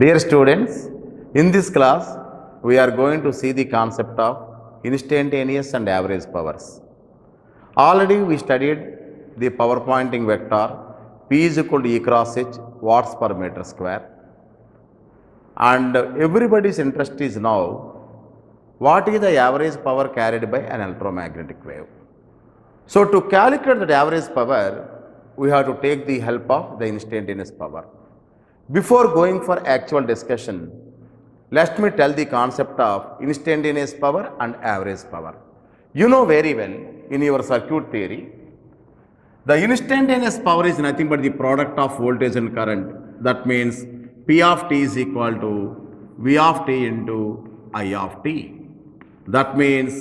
Dear students, in this class, we are going to see the concept of instantaneous and average powers. Already we studied the power pointing vector P is equal to E cross H watts per meter square. And everybody's interest is now, what is the average power carried by an electromagnetic wave? So to calculate the average power, we have to take the help of the instantaneous power. Before going for actual discussion, let me tell the concept of instantaneous power and average power. You know very well in your circuit theory, the instantaneous power is nothing but the product of voltage and current. That means P of t is equal to V of t into I of t. That means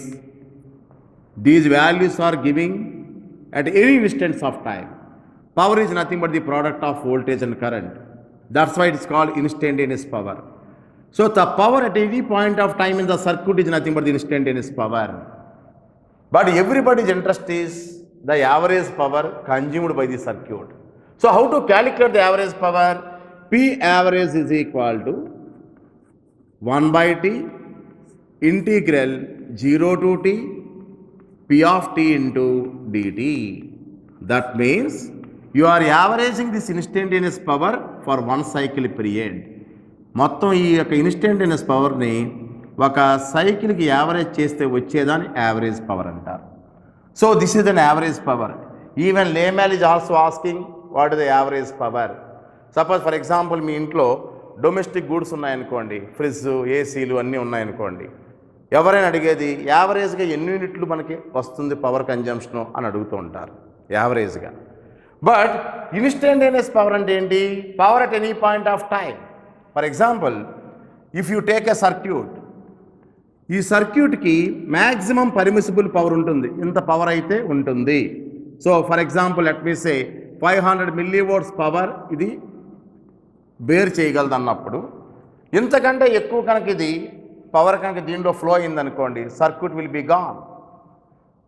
these values are giving at any instance of time. Power is nothing but the product of voltage and current. That's why it's called instantaneous power. So the power at any point of time in the circuit is nothing but the instantaneous power. But everybody's interest is the average power consumed by the circuit. So how to calculate the average power? P average is equal to 1 by t integral 0 to t P of t into dt. That means you are averaging this instantaneous power for one cycle period. మొత్తం ఈ యొక్క instantaneous పవర్ని ఒక సైకిల్కి average చేస్తే వచ్చేదాన్ని average power అంటారు. So this is an average power. Even layman is also asking what is the average power. Suppose for example మీ ఇంట్లో డొమెస్టిక్ గూడ్స్ ఉన్నాయనుకోండి, ఫ్రిడ్జ్, ఏసీలు అన్నీ ఉన్నాయనుకోండి, ఎవరైనా అడిగేది యావరేజ్గా ఎన్ని యూనిట్లు మనకి వస్తుంది పవర్ కన్జంప్షను అని అడుగుతూ ఉంటారు యావరేజ్గా. బట్ ఇన్స్టంటేనియస్ పవర్ అంటే ఏంటి? Power at any point of time. For example, if you take a circuit, ఈ సర్క్యూట్కి మ్యాక్సిమం పర్మిసిబుల్ పవర్ ఉంటుంది, ఇంత పవర్ అయితే ఉంటుంది. So for example let me say 500 millivolts power ఇది బేర్ చేయగలదు అన్నప్పుడు, ఇంతకంటే ఎక్కువ కనుక ఇది పవర్ కనుక దీంట్లో ఫ్లో అయిందనుకోండి, circuit will be gone.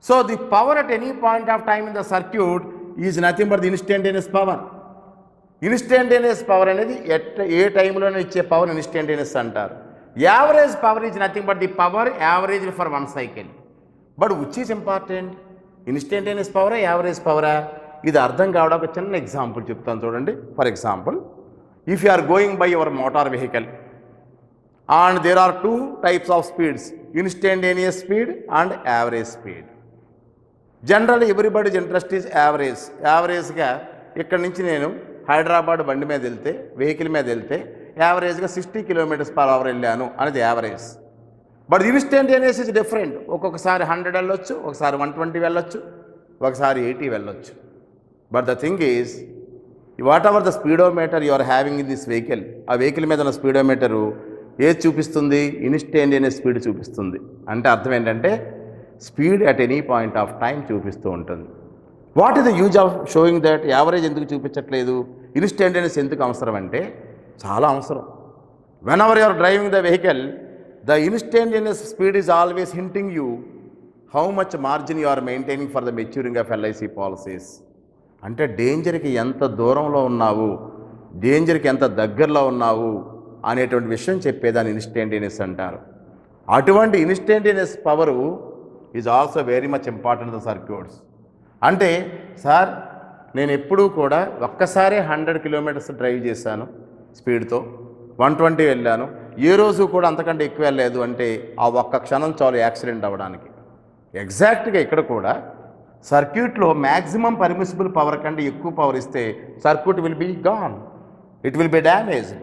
So the power at any point of time in the circuit is nothing but the instantaneous power. Instantaneous power అనేది ఏ టైంలోనే ఇచ్చే పవర్ ఇన్స్టంటేనియస్ అంటారు. Average power is nothing but the power average for one cycle. But which is important, instantaneous పవరా average పవరా? ఇది అర్థం కావడం ఒక చిన్న ఎగ్జాంపుల్ చెప్తాను చూడండి. For example, if you are going by your motor vehicle and there are two types of speeds, instantaneous speed and average speed. Generally everybody's interest is average. యావరేజ్గా ఇక్కడ నుంచి నేను హైదరాబాద్ బండి మీద వెళ్తే, వెహికల్ మీద వెళ్తే యావరేజ్గా 60 km/h వెళ్ళాను అనేది average. But instantaneous is different. ఒక్కొక్కసారి 100 వెళ్ళొచ్చు, ఒకసారి 120 వెళ్ళొచ్చు, ఒకసారి 80 వెళ్ళొచ్చు. But the thing is, whatever the speedometer you are having in this vehicle, ఆ వెహికల్ మీద ఉన్న స్పీడోమీటరు ఏది చూపిస్తుంది? ఇన్స్టంటేనియస్ స్పీడ్ చూపిస్తుంది. అంటే అర్థం ఏంటంటే speed at any point of time చూపిస్తూ ఉంటుంది. What is the use of showing that? Average ఎందుకు చూపించట్లేదు, ఇన్స్టంటేనియస్ ఎందుకు అవసరం అంటే చాలా అవసరం. Whenever you're driving the vehicle, the instantaneous speed is always hinting you how much margin you are maintaining for the maturing of LIC policies. అంటే డేంజర్కి ఎంత దూరంలో ఉన్నావు, డేంజర్కి ఎంత దగ్గరలో ఉన్నావు అనేటువంటి విషయం చెప్పేదాన్ని ఇన్స్టంటేనియస్ అంటారు. అటువంటి instantaneous power is also very much important the circuits. అంటే సార్ నేను ఎప్పుడూ కూడా ఒక్కసారి 100 km డ్రైవ్ చేశాను స్పీడ్తో, 120 వెళ్ళాను, ఏ రోజు కూడా అంతకంటే ఎక్కువ వెళ్ళలేదు అంటే ఆ ఒక్క క్షణం చాలు యాక్సిడెంట్ అవ్వడానికి. ఎగ్జాక్ట్గా ఇక్కడ కూడా సర్క్యూట్లో మ్యాక్సిమం పర్మిసిబుల్ పవర్ కంటే ఎక్కువ పవర్ ఇస్తే circuit will be gone, it will be damage.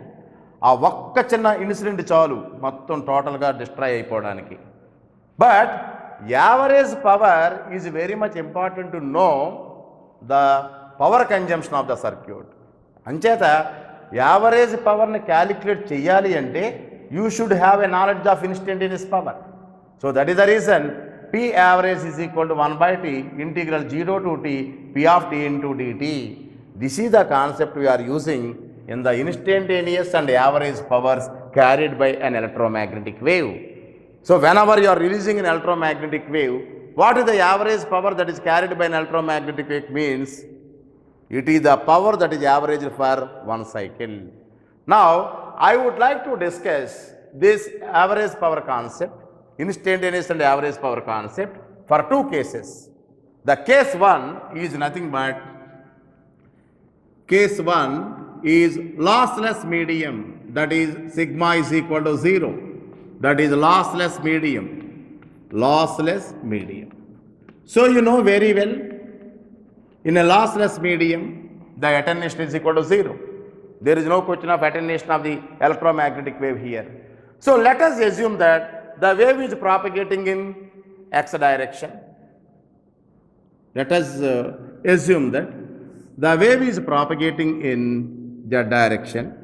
ఆ ఒక్క చిన్న ఇన్సిడెంట్ చాలు మొత్తం టోటల్గా డిస్ట్రాయ్ అయిపోవడానికి. But average power is very much important to know the power consumption of the circuit. అంచేత యావరేజ్ పవర్ని క్యాలిక్యులేట్ చేయాలి అంటే you should have a knowledge of instantaneous power. So that is the reason P average is equal to 1 by t integral 0 to t P of t into dt. This is the concept we are using in the instantaneous and average powers carried by an electromagnetic wave. So whenever you are releasing an electromagnetic wave, what is the average power that is carried by an electromagnetic wave? Means it is the power that is averaged for one cycle. Now I would like to discuss this average power concept, instantaneous and average power concept for two cases. The case 1 is nothing but case 1 is lossless medium, that is sigma is equal to 0, that is lossless medium, lossless medium. So you know very well, in a lossless medium, the attenuation is equal to 0. There is no question of attenuation of the electromagnetic wave here. So let us assume that the wave is propagating in x direction. Let us assume that the wave is propagating in z direction.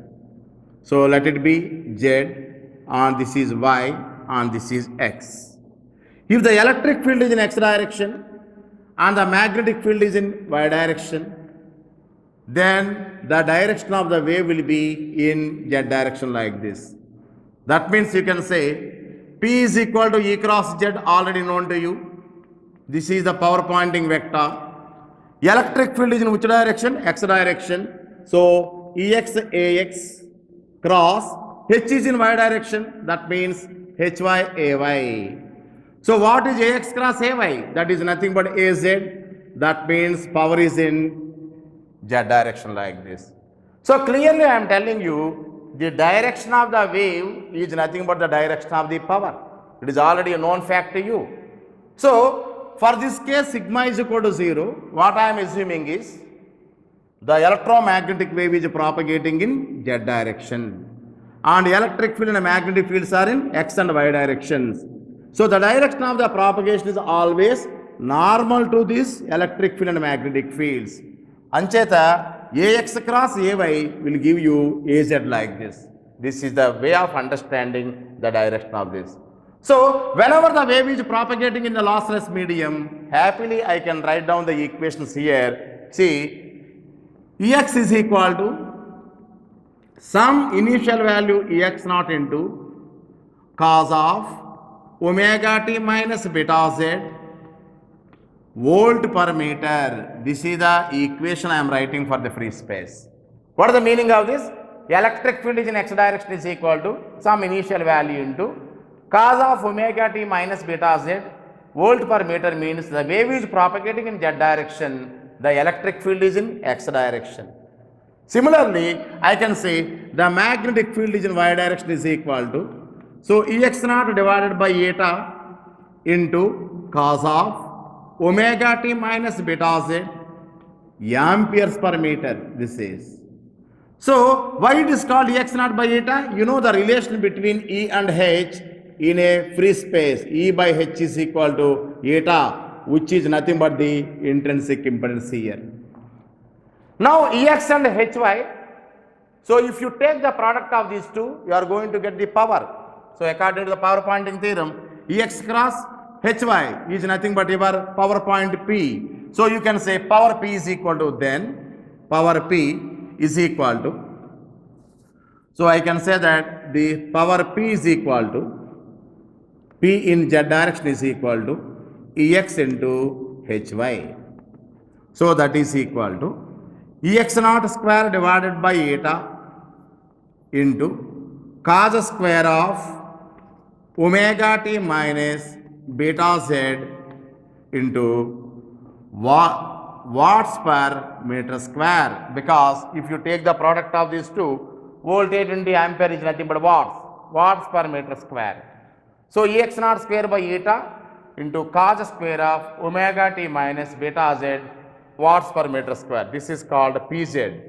So let it be z, and this is y, and this is x. If the electric field is in x direction and the magnetic field is in y direction, then the direction of the wave will be in z direction like this. That means you can say P is equal to E cross Z, already known to you. This is the power pointing vector. Electric field is in which direction? X direction. So Ex Ax cross H is in y direction. That means Hy Ay. So what is Ax cross Ay? That is nothing but Az. That means power is in Z direction like this. So clearly I am telling you, the direction of the wave is nothing but the direction of the power. It is already a known fact to you. So for this case, sigma is equal to 0. What I am assuming is the electromagnetic wave is propagating in z direction, and electric field and magnetic fields are in x and y directions. So the direction of the propagation is always normal to this electric field and magnetic fields. Ancheta Ax cross Ay will give you Az like this. This is the way of understanding the direction of this. So whenever the wave is propagating in the lossless medium, happily I can write down the equations here. See, Ex is equal to some initial value Ex naught into cos of omega t minus beta z volt per meter. This is the equation I am writing for the free space. What is the meaning of this? Electric field is in x direction is equal to some initial value into cos of omega t minus beta z volt per meter, means the wave is propagating in z direction, the electric field is in x direction. Similarly, I can say the magnetic field is in y direction is equal to, so Ex naught divided by eta into cos of omega t minus beta z amperes per meter, this is. So why it is called Ex naught by eta? You know the relation between E and H in a free space. E by H is equal to eta, which is nothing but the intrinsic impedance here. Now Ex and Hy, so if you take the product of these two, you are going to get the power. So according to the power pointing theorem, Ex cross Hy is nothing but your power point P. So you can say power P is equal to, then power P is equal to, so I can say that the power P is equal to, P in Z direction is equal to Ex into Hy. So that is equal to Ex naught square divided by eta into cos square of omega t minus beta z into watts per meter square, because if you take the product of these two, voltage into ampere is nothing but watts per meter square. So Ex naught square by eta into cos square of omega t minus beta z watts per meter square. This is called Pz,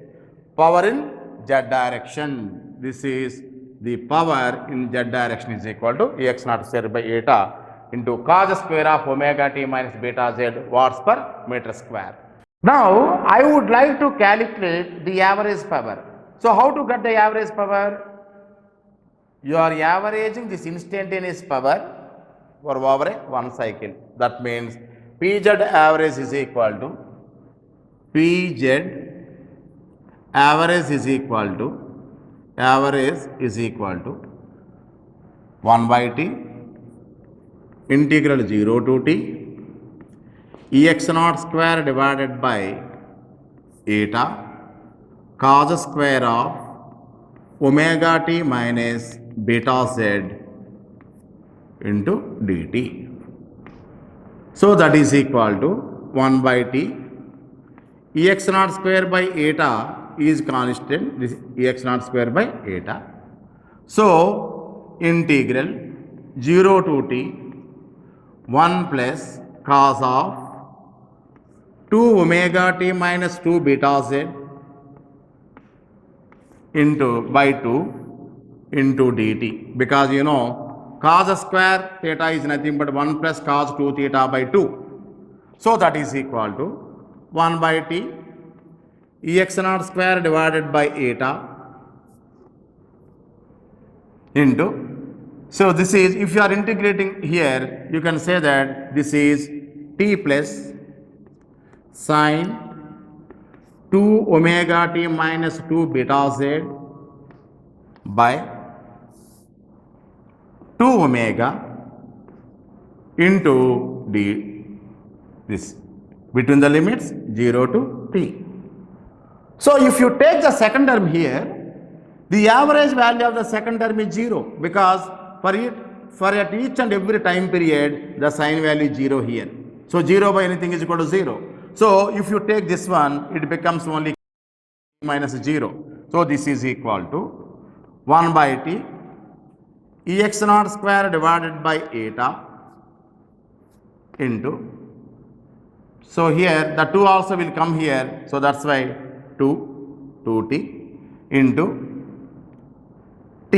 power in z direction. This is the power in z direction is equal to Ex naught square by eta into cos square of omega t minus beta z watts per meter square. Now I would like to calculate the average power. So how to get the average power? You are averaging this instantaneous power for over one cycle. That means Pz average is equal to Pz average is equal to 1 by t integral 0 to t Ex naught square divided by eta cos square of omega t minus beta z into dt. So that is equal to 1 by t. Ex naught square by eta is constant. This ex naught square by eta. So integral 0 to t 1 plus cos of 2 omega t minus 2 beta z into by 2 into dt, because you know cos square theta is nothing but 1 plus cos 2 theta by 2. So that is equal to 1 by t ex naught square divided by eta into, so this is, if you are integrating here, you can say that this is t plus sine 2 omega t minus 2 beta z by 2 omega into d, this between the limits 0 to t. So if you take the second term here, the average value of the second term is 0, because for at each and every time period the sign value is 0 here. So 0 by anything is equal to 0. So if you take this one, it becomes only minus 0. So this is equal to 1 by t ex naught square divided by eta into, so here the 2 also will come here, so that's why 2t into t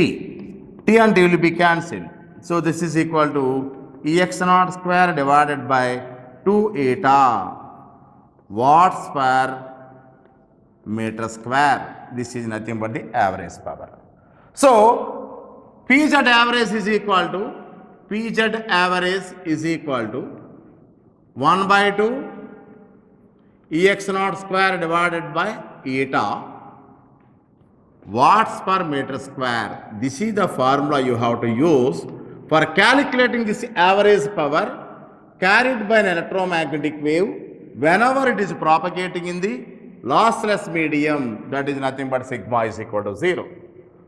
and t will be cancelled. So this is equal to ex naught square divided by 2 eta watts per meter square. This is nothing but the average power. So Pz average is equal to 1 by 2 ex naught square divided by eta watts per meter square. This is the formula you have to use for calculating this average power carried by an electromagnetic wave whenever it is propagating in the lossless medium, that is nothing but sigma is equal to 0.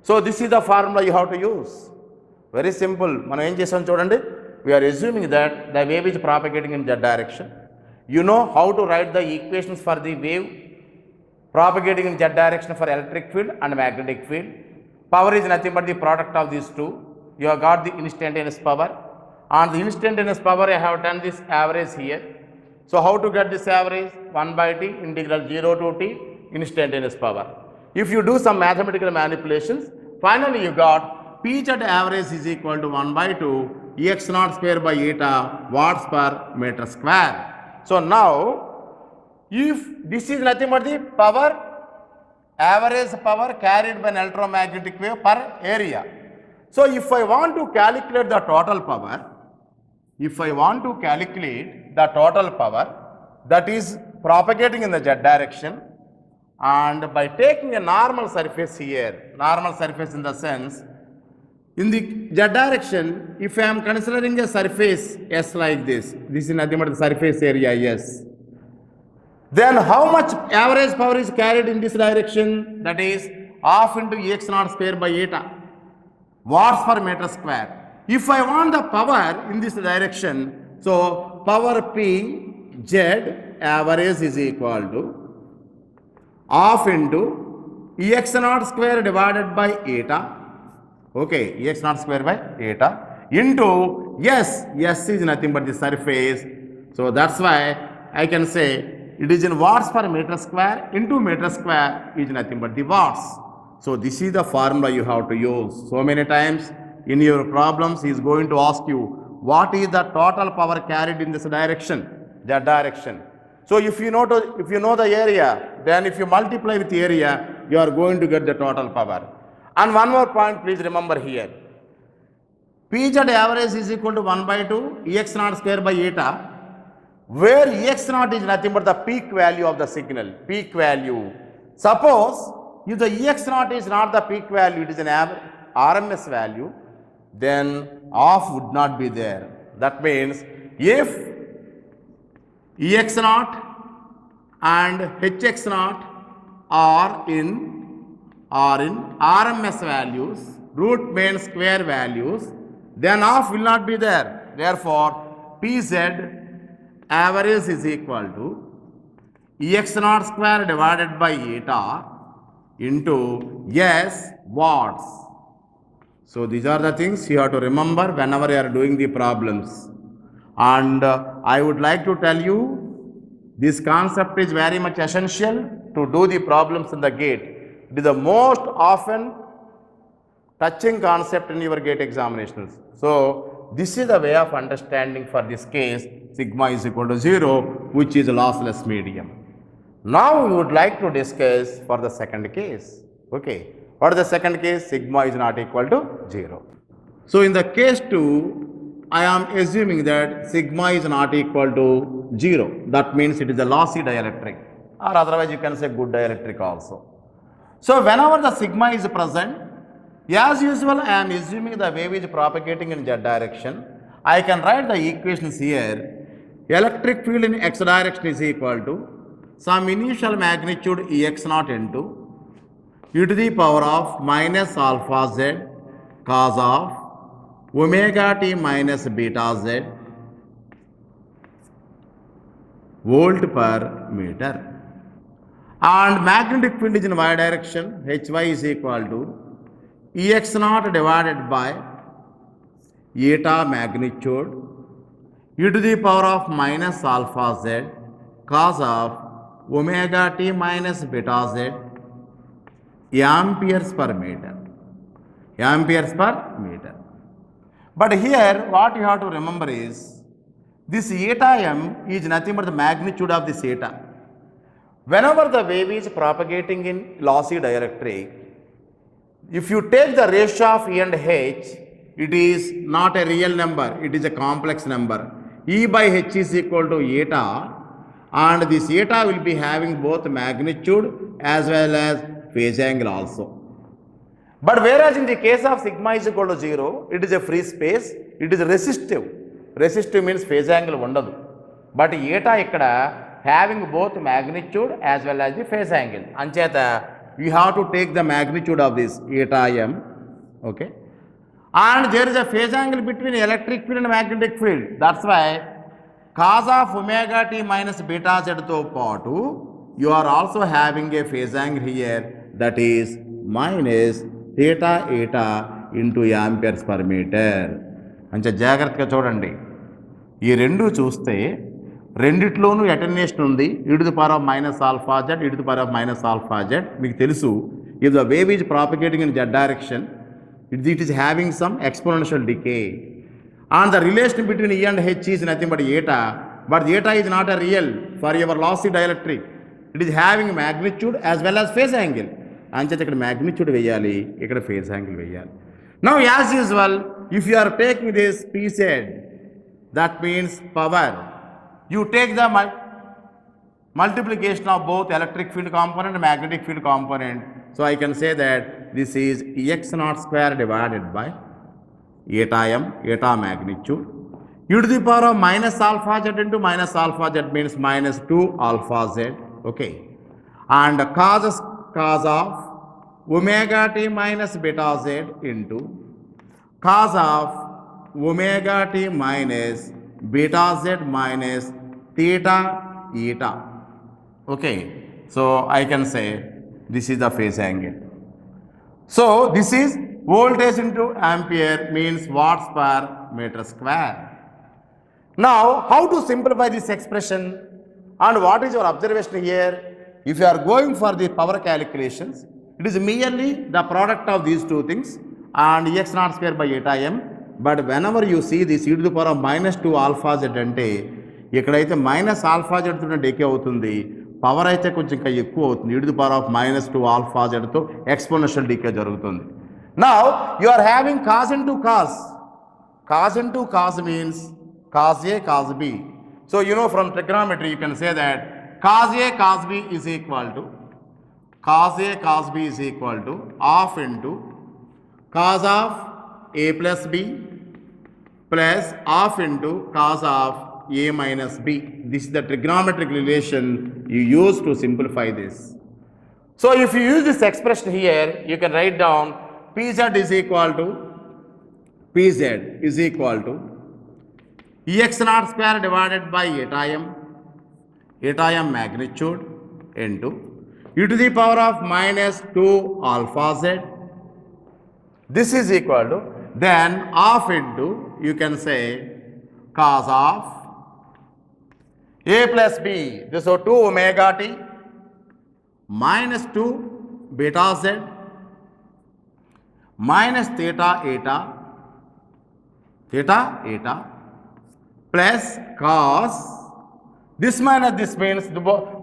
So this is the formula you have to use. Very simple. మనం ఏం చేసాం చూడండి, we are assuming that the wave is propagating in that direction. You know how to write the equations for the wave propagating in that direction for electric field and magnetic field. Power is nothing but the product of these two. You have got the instantaneous power. On the instantaneous power, I have done this average here. So how to get this average? 1 by t integral 0 to t instantaneous power. If you do some mathematical manipulations, finally you got Pz average is equal to 1 by 2 ex naught square by eta watts per meter square. So now, if this is nothing but the power, average power carried by an electromagnetic wave per area. So if I want to calculate the total power, that is propagating in the z direction, and by taking a normal surface here, normal surface in the sense, in the z direction, if I am considering a surface S like this is nothing but the surface area S, then how much average power is carried in this direction? That is half into ex naught square by eta watts per meter square. If I want the power in this direction, so power P Z average is equal to half into ex naught square divided by eta, okay, ex naught square by eta into S is nothing but the surface. So that's why I can say it is in watts per meter square into meter square is nothing but the watts. So this is the formula you have to use. So many times in your problems he is going to ask you what is the total power carried in this direction, that direction. So if you know the area, then if you multiply with the area, you are going to get the total power. And one more point, please remember here. Pz average is equal to 1 by 2 ex naught square by eta, where ex naught is nothing but the peak value of the signal, peak value. Suppose if the ex naught is not the peak value, it is an RMS value, then off would not be there. That means if Ex naught and Hx naught are in or in RMS values, root mean square values, then half will not be there. Therefore, PZ average is equal to Ex naught square divided by eta into S watts. So these are the things you have to remember whenever you are doing the problems. And I would like to tell you, this concept is very much essential to do the problems in the gate. It is the most often touching concept in your gate examinations. So this is the way of understanding for this case, sigma is equal to 0, which is a lossless medium. Now we would like to discuss for the second case. Okay, what is the second case? Sigma is not equal to 0. So in the case 2, I am assuming that sigma is not equal to 0. That means it is a lossy dielectric, or otherwise you can say good dielectric also. So whenever the sigma is present, as usual I am assuming the wave is propagating in z direction. I can write the equations here. Electric field in x direction is equal to some initial magnitude Ex naught into e to the power of minus alpha z cos of omega t minus beta z volt per meter. And magnetic field is in y direction, Hy is equal to Ex naught divided by eta magnitude e to the power of minus alpha z cos of omega t minus beta z amperes per meter. Amperes per meter. But here what you have to remember is, this eta m is nothing but the magnitude of this eta. Whenever the wave is propagating in lossy dielectric, if you take the ratio of E and H, it is not a real number, it is a complex number. E by H is equal to eta, and this eta will be having both magnitude as well as phase angle also. But whereas in the case of sigma is equal to 0, it is a free space, it is resistive. Resistive means phase angle undadu. But eta ikkada having both magnitude as well as the phase angle. Ancheta you have to take the magnitude of this eta m, okay? And there is a phase angle between electric field and magnetic field. That's why cos of omega t minus beta z to patu, you are also having a phase angle here, that is minus theta eta into amperes per meter. అంచే జాగ్రత్తగా చూడండి, ఈ రెండు చూస్తే రెండిట్లోనూ attenuation ఉంది, e to the power of minus alpha z, e to the power of minus alpha z. మీకు తెలుసు, if the wave is propagating in z direction, it is having some exponential decay. And the relation between E and H is nothing but eta, but eta is not a real for your lossy dielectric. It is having magnitude as well as phase angle. అంచేత ఇక్కడ magnitude వేయాలి, ఇక్కడ phase angle వేయాలి. Now as usual, if you are taking this PZ, that means power, you take the multiplication of both electric field component and magnetic field component. So I can say that this is Ex naught square divided by eta m, eta magnitude, e to the power of minus alpha z into minus alpha z means minus 2 alpha z, okay? And cos of omega t minus beta z into cos of omega t minus beta z minus theta eta, okay? So I can say this is the phase angle. So this is voltage into ampere means watts per meter square. Now how to simplify this expression, and what is your observation here? If you are going for the power calculations, it is merely the product of these two things and Ex naught square by eta m. But whenever you see this e to the power of minus 2 alpha z అంటే ఎక్కడైతే minus alpha Z తో decay అవుతుంది, power అయితే కొంచెం ఇంకా ఎక్కువ అవుతుంది, e to the power of minus 2 alpha z తో ఎక్స్పోనెన్షియల్ డీకే జరుగుతుంది. Now you are having cos into cos. Cos into cos means cos A cos B. So you know from trigonometry you can say that cos A cos B is equal to half into cos of A plus B plus half into cos of A minus B. This is the trigonometric relation you use to simplify this. So if you use this expression here, you can write down Pz is equal to Ex naught square divided by eta m magnitude into e to the power of minus 2 alpha z. This is equal to then half into, you can say, cos of a plus b, this is 2 omega t minus 2 beta z minus theta eta plus cos, this minus this means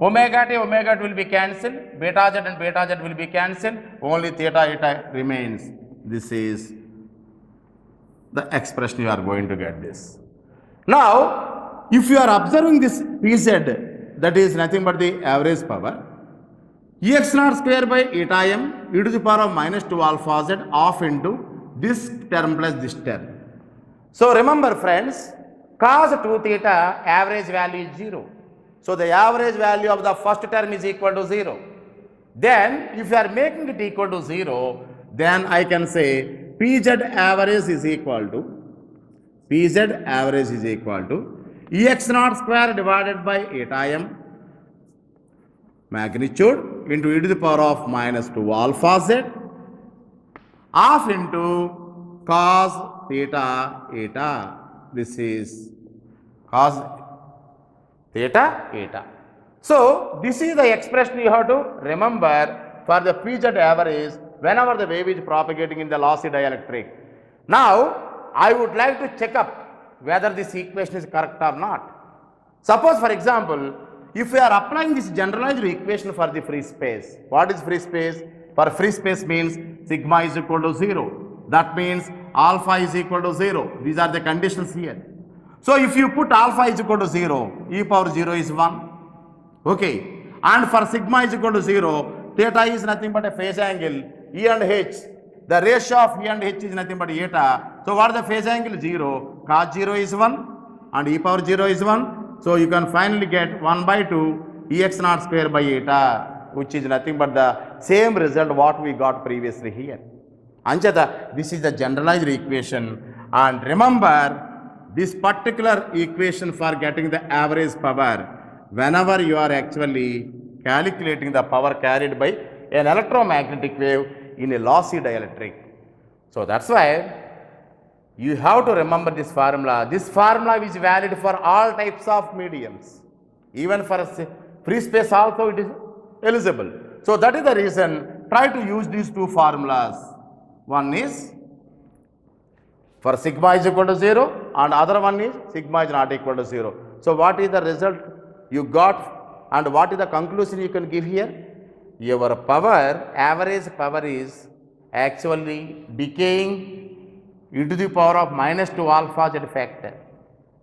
omega t will be cancelled, beta z and beta z will be cancelled, only theta eta remains. This is the expression you are going to get this. Now, if you are observing this Pz, that is nothing but the average power, Ex naught square by eta m e to the power of minus 2 alpha z off into this term plus this term. So remember friends, cos 2 theta average value is 0. So the average value of the first term is equal to 0. Then if you are making it equal to 0, then I can say Pz average is equal to Ex naught square divided by eta m magnitude into e to the power of minus 2 alpha z half into cos theta eta. This is cos theta eta. So this is the expression you have to remember for the Pz average whenever the wave is propagating in the lossy dielectric. Now I would like to check up whether this equation is correct or not. Suppose for example, if we are applying this generalized equation for the free space, what is free space? For free space means sigma is equal to 0. That means alpha is equal to 0. These are the conditions here. So if you put alpha is equal to 0, e power 0 is 1. Okay. And for sigma is equal to 0, theta is nothing but a phase angle, E and H. The ratio of E and H is nothing but eta. So what is the phase angle? 0. Cos 0 is 1 and e power 0 is 1. So you can finally get 1 by 2 Ex naught square by eta, which is nothing but the same result what we got previously here. Anchata, this is the generalized equation, and remember this particular equation for getting the average power whenever you are actually calculating the power carried by an electromagnetic wave in a lossy dielectric. So that's why you have to remember this formula. This formula is valid for all types of mediums. Even for free space also it is eligible. So that is the reason, try to use these two formulas. One is for sigma is equal to 0 and other one is sigma is not equal to 0. So what is the result you got and what is the conclusion you can give here? Your power, average power is actually decaying e to the power of minus 2 alpha z factor.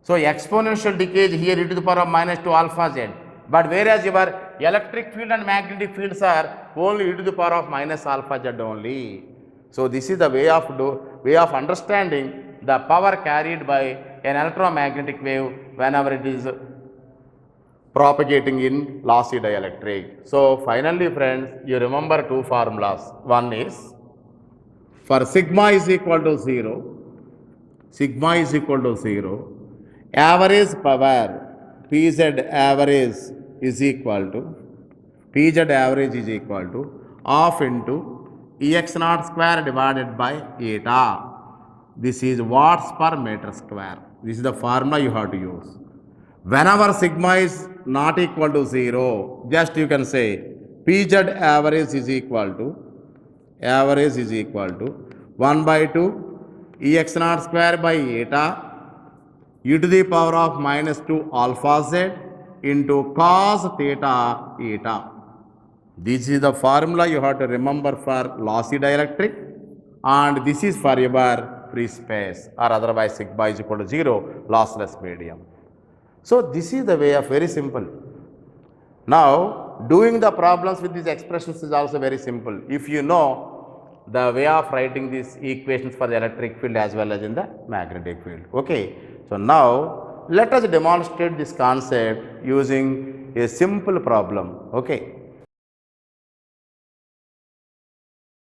So exponential decay is here e to the power of minus 2 alpha z. But whereas your electric field and magnetic fields are only e to the power of minus alpha z only. So this is the way of understanding the power carried by an electromagnetic wave whenever it is propagating in lossy dielectric. So finally friends, you remember two formulas. One is for sigma is equal to 0, average power Pz average is equal to half into Ex naught square divided by eta. This is watts per meter square. This is the formula you have to use. Whenever sigma is not equal to 0, just you can say Pz average is equal to 1 by 2 Ex naught square by eta e to the power of minus 2 alpha z into cos theta eta. This is the formula you have to remember for lossy dielectric, and this is for your free space, or otherwise sigma is equal to 0 lossless medium. So this is the way of very simple. Now doing the problems with these expressions is also very simple if you know the way of writing these equations for the electric field as well as in the magnetic field. Okay. So now let us demonstrate this concept using a simple problem. Okay.